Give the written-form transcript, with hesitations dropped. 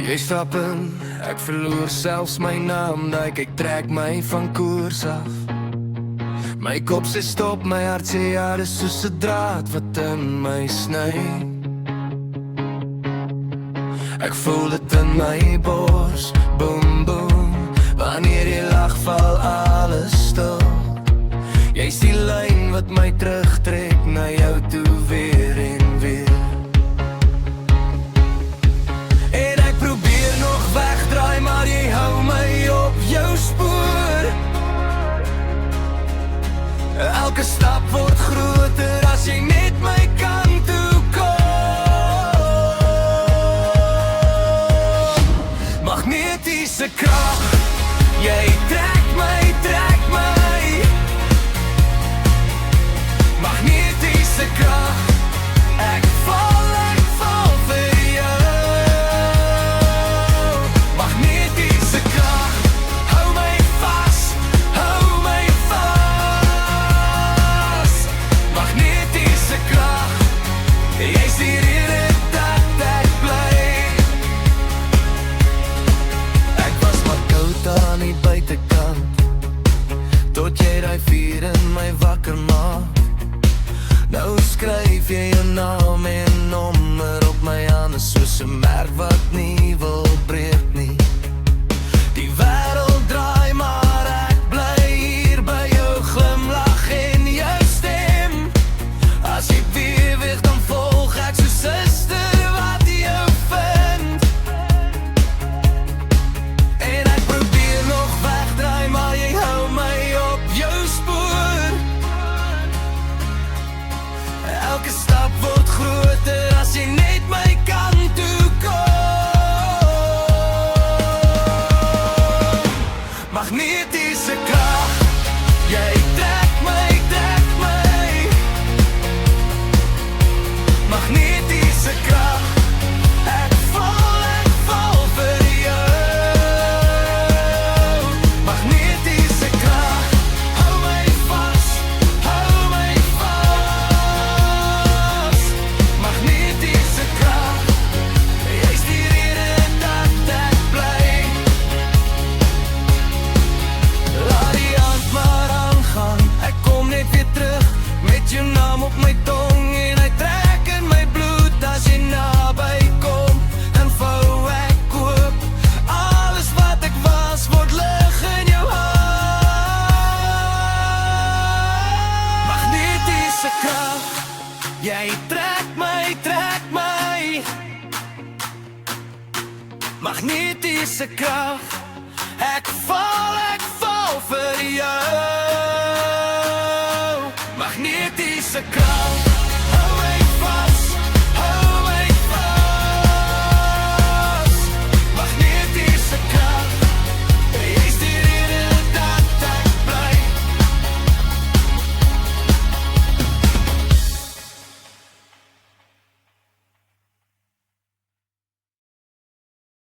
Jy stap in, ek verloor selfs my naam. Like ek trek my van koers af. My kop sê stop, my hart sê ja, dis soos 'n draad wat in my sny. Ek voel dit in my bors, boom boom. Wanneer jy lag val alles stil. Jy's die lyn wat my terugtrek na jou toe weer en weer. En ek probeer nog wegdraai, maar jy hou my op jou spoor. Elke stap word groter as jy net my kant toe kom. Magnetiese krag, jy trek my, trek my. Magnetiese krag, ek val vir jou. Magnetiese krag, hou my vas, hou my vas. Magnetiese krag, jy's die rede dat ek bly. Ek was maar koud aan die buitekant, tot jy daai vuur in my wakker maak. Nou skryf jy jou naam en nommer op my hande, soos 'n merk wat nie wil breek nie. Die wêreld draai, maar ek bly hier by jou glimlag en jou stem. As jy beweeg, dan volg ek soos suster wat jou vind. En ek probeer nog wegdraai, maar jy hou my op jou spoor. Elke stap word groter as jy net my kant toe kom. Magnetiese krag, jy trek my, trek my. Magnetiese krag, ek val vir jou. Magnetiese krag, hou my vas, hou my vas. Magnetiese krag, jy's die rede dat ek bly. Laat die hand maar aangaan, ek kom net weer terug met jou naam op my tong en hy trek in my bloed. As jy naby kom, dan vou ek oop. Alles wat ek was, word lig in jou hand. Magnetiese krag, jy trek my, trek my. Magnetiese krag, ek val vir jou. Magnetiese krag.